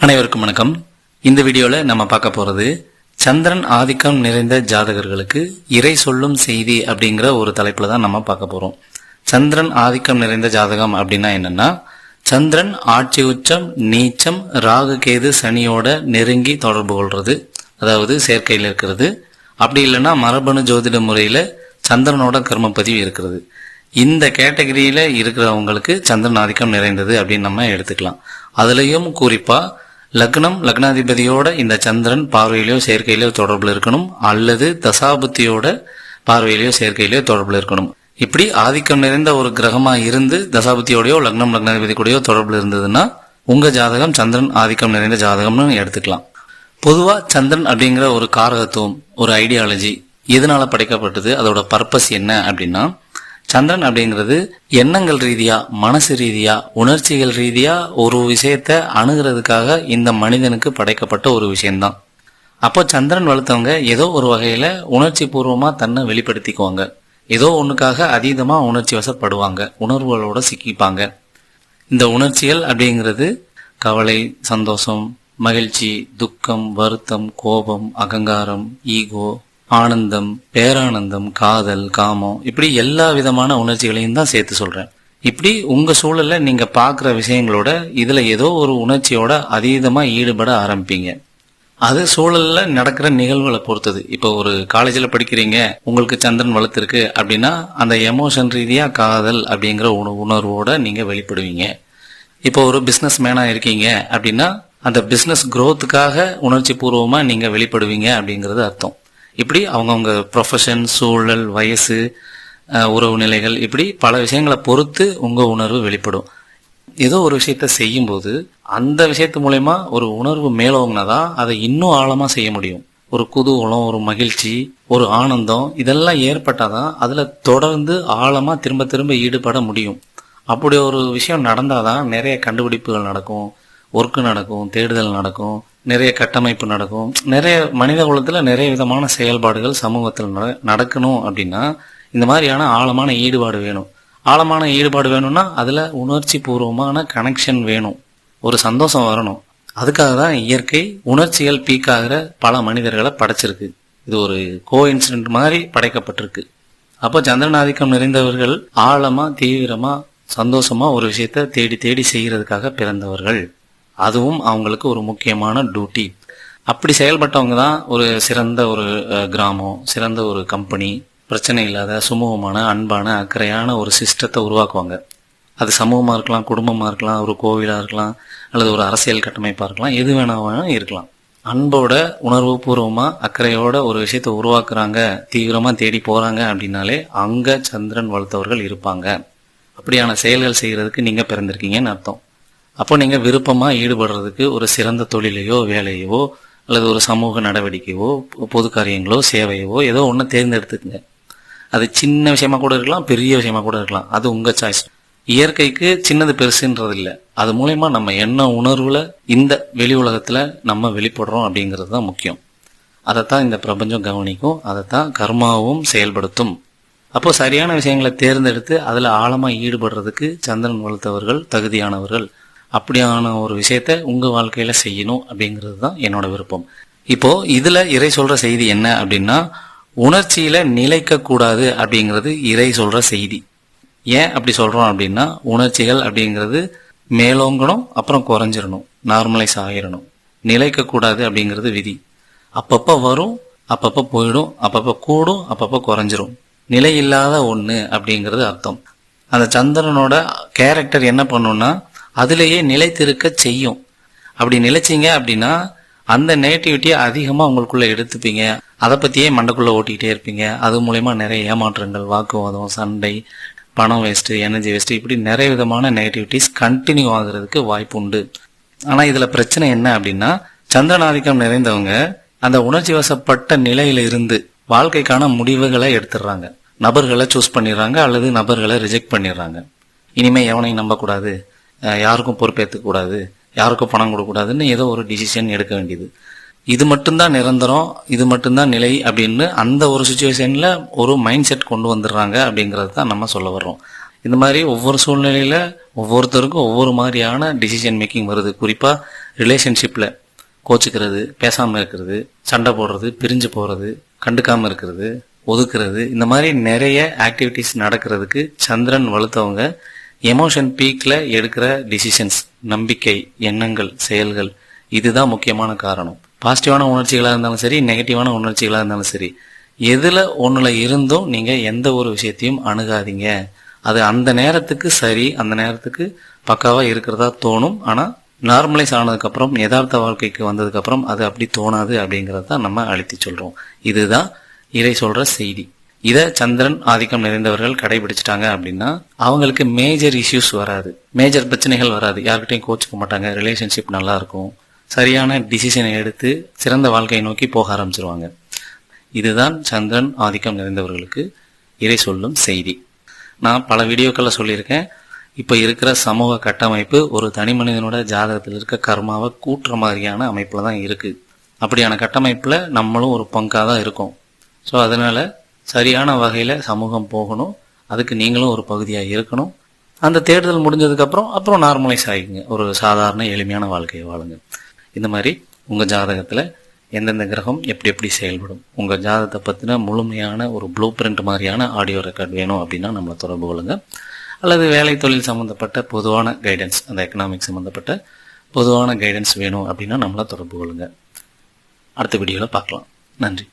அனைவருக்கும் வணக்கம். இந்த வீடியோல நம்ம பார்க்க போறது சந்திரன் ஆதிக்கம் நிறைந்த ஜாதகர்களுக்கு இறை சொல்லும் செய்தி அப்படிங்கிற ஒரு தலைப்புல தான் நம்ம பார்க்க போறோம். சந்திரன் ஆதிக்கம் நிறைந்த ஜாதகம் அப்படின்னா என்னன்னா, சந்திரன் ஆட்சி உச்சம் நீச்சம் ராகு கேது சனியோட நெருங்கி தொடர்பு கொள்றது, அதாவது சேர்க்கையில் இருக்கிறது. அப்படி இல்லைன்னா மரபணு ஜோதிட முறையில சந்திரனோட கர்மப்பதிவு இருக்கிறது. இந்த கேட்டகரியில இருக்கிறவங்களுக்கு சந்திரன் ஆதிக்கம் நிறைந்தது அப்படின்னு நம்ம எடுத்துக்கலாம். அதுலயும் குறிப்பா லக்னம் லக்னாதிபதியோட இந்த சந்திரன் பார்வையிலோ சேர்க்கையிலோ தொடர்புல இருக்கணும், அல்லது தசாபுத்தியோட பார்வையிலோ சேர்க்கையிலோ தொடர்புல இருக்கணும். இப்படி ஆதிக்கம் நிறைந்த ஒரு கிரகமா இருந்து தசாபுத்தியோடயோ லக்னம் லக்னாதிபதி கூடயோ தொடர்புல இருந்ததுன்னா உங்க ஜாதகம் சந்திரன் ஆதிக்கம் நிறைந்த ஜாதகம்னு எடுத்துக்கலாம். பொதுவா சந்திரன் அப்படிங்கிற ஒரு காரகத்துவம், ஒரு ஐடியாலஜி எதனால படைக்கப்பட்டது, அதோட பர்பஸ் என்ன அப்படின்னா, சந்திரன் அப்படிங்கிறது எண்ணங்கள் ரீதியா, மனசு ரீதியா, உணர்ச்சிகள் ரீதியா ஒரு விஷயத்த அணுகிறதுக்காக இந்த மனிதனுக்கு படைக்கப்பட்ட ஒரு விஷயம்தான். அப்போ சந்திரன் வளர்த்தவங்க ஏதோ ஒரு வகையில உணர்ச்சி பூர்வமா தன்னை வெளிப்படுத்திக்குவாங்க. ஏதோ ஒண்ணுக்காக அதீதமா உணர்ச்சி வசப்படுவாங்க, உணர்வுகளோட சிக்கிப்பாங்க. இந்த உணர்ச்சிகள் அப்படிங்கிறது கவலை, சந்தோஷம், மகிழ்ச்சி, துக்கம், வருத்தம், கோபம், அகங்காரம், ஈகோ, ஆனந்தம், பேரானந்தம், காதல், காமம், இப்படி எல்லா விதமான உணர்ச்சிகளையும் தான் சேர்த்து சொல்றேன். இப்படி உங்க சூழல்ல நீங்க பாக்குற விஷயங்களோட இதுல ஏதோ ஒரு உணர்ச்சியோட அதீதமா ஈடுபட ஆரம்பிப்பீங்க. அது சூழல்ல நடக்கிற நிகழ்வுகளை பொறுத்தது. இப்போ ஒரு காலேஜ்ல படிக்கிறீங்க, உங்களுக்கு சந்திரன் வளர்த்திருக்கு அப்படின்னா அந்த எமோஷன் ரீதியா காதல் அப்படிங்கிற உணர்வோட நீங்க வெளிப்படுவீங்க. இப்போ ஒரு பிசினஸ் மேனா இருக்கீங்க அப்படின்னா அந்த பிசினஸ் குரோத்துக்காக உணர்ச்சி பூர்வமா நீங்க வெளிப்படுவீங்க அப்படிங்கிறது அர்த்தம். இப்படி அவங்கவுங்க ப்ரொஃபஷன், சூழல், வயசு, உறவு நிலைகள், இப்படி பல விஷயங்களை பொறுத்து உங்க உணர்வு வெளிப்படும். ஏதோ ஒரு விஷயத்த செய்யும் போது அந்த விஷயத்து மூலயமா ஒரு உணர்வு மேலோங்கினதான் அதை இன்னும் ஆழமா செய்ய முடியும். ஒரு குதூகலம், ஒரு மகிழ்ச்சி, ஒரு ஆனந்தம், இதெல்லாம் ஏற்பட்டாதான் அதுல தொடர்ந்து ஆழமா திரும்ப திரும்ப ஈடுபட முடியும். அப்படி ஒரு விஷயம் நடந்தாதான் நிறைய கண்டுபிடிப்புகள் நடக்கும், ஒர்க்கு நடக்கும், தேடுதல் நடக்கும், நிறைய கட்டமைப்பு நடக்கும். நிறைய மனித குலத்துல நிறைய விதமான செயல்பாடுகள் சமூகத்தில் நடக்கணும் அப்படின்னா இந்த மாதிரியான ஆழமான ஈடுபாடு வேணும். ஆழமான ஈடுபாடு வேணும்னா அதுல உணர்ச்சி பூர்வமான கனெக்ஷன் வேணும், ஒரு சந்தோஷம் வரணும். அதுக்காக தான் இயற்கை உணர்ச்சிகள் பீக்காகிற பல மனிதர்களை படைச்சிருக்கு. இது ஒரு கோஇன்சிடென்ட் மாதிரி படைக்கப்பட்டிருக்கு. அப்போ சந்திரனாதிக்கம் நிறைந்தவர்கள் ஆழமா, தீவிரமா, சந்தோஷமா ஒரு விஷயத்த தேடி தேடி செய்யறதுக்காக பிறந்தவர்கள். அதுவும் அவங்களுக்கு ஒரு முக்கியமான டியூட்டி. அப்படி செயல்பட்டவங்க தான் ஒரு சிறந்த ஒரு கிராமம், சிறந்த ஒரு கம்பெனி, பிரச்சனை இல்லாத சுமூகமான, அன்பான, அக்கறையான ஒரு சிஸ்டத்தை உருவாக்குவாங்க. அது சமூகமா இருக்கலாம், குடும்பமா இருக்கலாம், ஒரு கோவிலா இருக்கலாம், அல்லது ஒரு அரசியல் கட்டமைப்பா இருக்கலாம், எது வேணாலும் இருக்கலாம். அன்போட, உணர்வு பூர்வமா, அக்கறையோட ஒரு விஷயத்த உருவாக்குறாங்க, தீவிரமா தேடி போறாங்க அப்படின்னாலே அங்க சந்திரன் வளர்த்தவர்கள் இருப்பாங்க. அப்படியான செயல்கள் செய்யறதுக்கு நீங்க பிறந்திருக்கீங்கன்னு அர்த்தம். அப்போ நீங்க விருப்பமா ஈடுபடுறதுக்கு ஒரு சிறந்த தொழிலையோ, வேலையோ, அல்லது ஒரு சமூக நடவடிக்கையோ, பொது காரியங்களோ, சேவையோ ஏதோ ஒன்று தேர்ந்தெடுத்துக்குங்க. அது சின்ன விஷயமா கூட இருக்கலாம், பெரிய விஷயமா கூட இருக்கலாம். அது உங்க சாய்ஸ். இயற்கைக்கு சின்னது பெருசுன்றது இல்லை. அது மூலயமா நம்ம என்ன உணர்வுல இந்த வெளி உலகத்துல நம்ம வெளிப்படுறோம் அப்படிங்கிறது தான் முக்கியம். அதைத்தான் இந்த பிரபஞ்சம் கவனிக்கும், அதைத்தான் கர்மாவும் செயல்படுத்தும். அப்போ சரியான விஷயங்களை தேர்ந்தெடுத்து அதுல ஆழமா ஈடுபடுறதுக்கு சந்திரன் வளர்த்தவர்கள் தகுதியானவர்கள். அப்படியான ஒரு விஷயத்த உங்க வாழ்க்கையில செய்யணும் அப்படிங்கிறது தான் என்னோட விருப்பம். இப்போ இதுல இறை சொல்ற செய்தி என்ன அப்படின்னா, உணர்ச்சியில நிலைக்க கூடாது அப்படிங்கிறது இறை சொல்ற செய்தி. ஏன் அப்படி சொல்றோம் அப்படின்னா, உணர்ச்சிகள் அப்படிங்கிறது மேலோங்கணும், அப்புறம் குறைஞ்சிடணும், நார்மலைஸ் ஆகிடணும். நிலைக்க கூடாது அப்படிங்கிறது விதி. அப்பப்ப வரும், அப்பப்ப போயிடும், அப்பப்ப கூடும், அப்பப்ப குறைஞ்சிரும். நிலை இல்லாத ஒண்ணு அப்படிங்கிறது அர்த்தம். அந்த சந்திரனோட கேரக்டர் என்ன பண்ணும்னா அதுலேயே நிலைத்திருக்க செய்யும். அப்படி நிலைச்சிங்க அப்படின்னா அந்த நெகட்டிவிட்டியை அதிகமா உங்களுக்குள்ள எடுத்துப்பீங்க. அதை பத்தியே மண்டைக்குள்ள ஓட்டிக்கிட்டே இருப்பீங்க. அது மூலயமா நிறைய ஏமாற்றங்கள், வாக்குவாதம், சண்டை, பணம் வேஸ்ட், எனர்ஜி வேஸ்ட், இப்படி நிறைய விதமான நெகட்டிவிட்டிஸ் கண்டினியூ ஆகுறதுக்கு வாய்ப்பு உண்டு. ஆனா இதுல பிரச்சனை என்ன அப்படின்னா, சந்திரனாதிக்கம் நிறைந்தவங்க அந்த உணர்ச்சி வசப்பட்ட நிலையில இருந்து வாழ்க்கைக்கான முடிவுகளை எடுத்துடுறாங்க. நபர்களை சூஸ் பண்ணிடுறாங்க, அல்லது நபர்களை ரிஜெக்ட் பண்ணிடுறாங்க. இனிமே எவனையும் நம்பக்கூடாது, யாருக்கும் பொறுப்பேற்றுக்க கூடாது, யாருக்கும் பணம் கொடுக்கூடாதுன்னு ஏதோ ஒரு டிசிஷன் எடுக்க வேண்டியது. இது மட்டும்தான் நிரந்தரம், இது மட்டும்தான் நிலை அப்படின்னு அந்த ஒரு சுச்சுவேஷன்ல ஒரு மைண்ட் செட் கொண்டு வந்துடுறாங்க அப்படிங்கறது தான் நம்ம சொல்ல வர்றோம். இந்த மாதிரி ஒவ்வொரு சூழ்நிலையில ஒவ்வொருத்தருக்கும் ஒவ்வொரு மாதிரியான டிசிஷன் மேக்கிங் வருது. குறிப்பா ரிலேஷன்ஷிப்பில் கோச்சிக்கிறது, பேசாமல் இருக்கிறது, சண்டை போடுறது, பிரிஞ்சு போகிறது, கண்டுக்காமல் இருக்கிறது, ஒதுக்குறது, இந்த மாதிரி நிறைய ஆக்டிவிட்டிஸ் நடக்கிறதுக்கு சந்திரன் வலுத்தவங்க எமோஷன் பீக்கில் எடுக்கிற டிசிஷன்ஸ், நம்பிக்கை, எண்ணங்கள், செயல்கள், இதுதான் முக்கியமான காரணம். பாசிட்டிவான உணர்ச்சிகளாக இருந்தாலும் சரி, நெகட்டிவான உணர்ச்சிகளாக இருந்தாலும் சரி, எதில் ஒன்றில் இருந்தும் நீங்கள் எந்த ஒரு விஷயத்தையும் அணுகாதீங்க. அது அந்த நேரத்துக்கு சரி, அந்த நேரத்துக்கு பக்காவாக இருக்கிறதா தோணும். ஆனால் நார்மலைஸ் ஆனதுக்கப்புறம், யதார்த்த வாழ்க்கைக்கு வந்ததுக்கப்புறம் அது அப்படி தோணாது அப்படிங்கிறத தான் நம்ம அழுத்தி சொல்கிறோம். இதுதான் இறை சொல்கிற செய்தி. இதை சந்திரன் ஆதிக்கம் நிறைந்தவர்கள் கடைபிடிச்சிட்டாங்க அப்படின்னா அவங்களுக்கு மேஜர் இஷ்யூஸ் வராது, மேஜர் பிரச்சனைகள் வராது, யார்கிட்டையும் கோச்சிக்க மாட்டாங்க, ரிலேஷன்ஷிப் நல்லா இருக்கும், சரியான டிசிஷனை எடுத்து சிறந்த வாழ்க்கையை நோக்கி போக ஆரம்பிச்சிருவாங்க. இதுதான் சந்திரன் ஆதிக்கம் நிறைந்தவர்களுக்கு இறை சொல்லும் செய்தி. நான் பல வீடியோக்களில் சொல்லியிருக்கேன், இப்போ இருக்கிற சமூக கட்டமைப்பு ஒரு தனி மனிதனோட ஜாதகத்தில் இருக்க கர்மாவை கூட்டுற மாதிரியான அமைப்பில் தான் இருக்குது. அப்படியான கட்டமைப்பில் நம்மளும் ஒரு பங்காக தான் இருக்கோம். ஸோ அதனால் சரியான வகையில் சமூகம் போகணும், அதுக்கு நீங்களும் ஒரு பகுதியாக இருக்கணும். அந்த தேடுதல் முடிஞ்சதுக்கப்புறம் நார்மலைஸ் ஆகிக்குங்க, ஒரு சாதாரண எளிமையான வாழ்க்கையை வாழுங்க. இந்த மாதிரி உங்கள் ஜாதகத்தில் எந்தெந்த கிரகம் எப்படி எப்படி செயல்படும், உங்கள் ஜாதகத்தை பற்றின முழுமையான ஒரு ப்ளூ பிரிண்ட் மாதிரியான ஆடியோ ரெக்கார்ட் வேணும் அப்படின்னா நம்மளை தொடர்பு கொள்ளுங்க. அல்லது வேலை தொழில் சம்மந்தப்பட்ட பொதுவான கைடன்ஸ், அந்த எக்கனாமிக் சம்மந்தப்பட்ட பொதுவான கைடன்ஸ் வேணும் அப்படின்னா நம்மளை தொடர்பு கொள்ளுங்க. அடுத்த வீடியோவில் பார்க்கலாம். நன்றி.